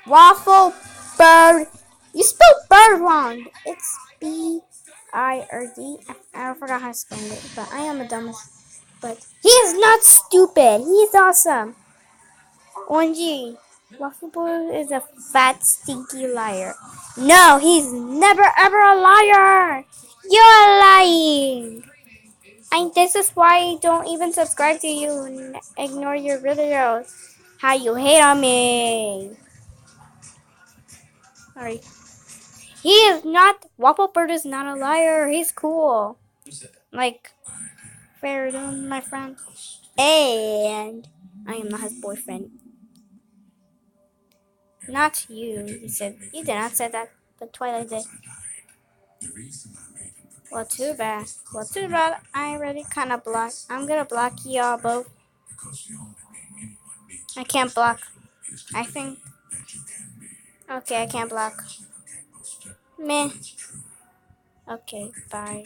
Waffle bird. You spelled bird wrong. It's B-I-R-D. I forgot how to spell it, but I am a dumbest. But he is not stupid. He's awesome. OMG. Waffle bird is a fat, stinky liar. No, he's never ever a liar. You're lying. And this is why I don't even subscribe to you and ignore your videos. How you hate on me. Sorry. He is not. Waffle Bird is not a liar. He's cool. Like, fair to my friend. And I am not his boyfriend. Not you. You said you did not say that, but Twilight did. Well, too bad. Well, too bad. I already kind of blocked. I'm gonna block y'all both. I can't block. I think. Okay, I can't block. Meh. Okay, bye.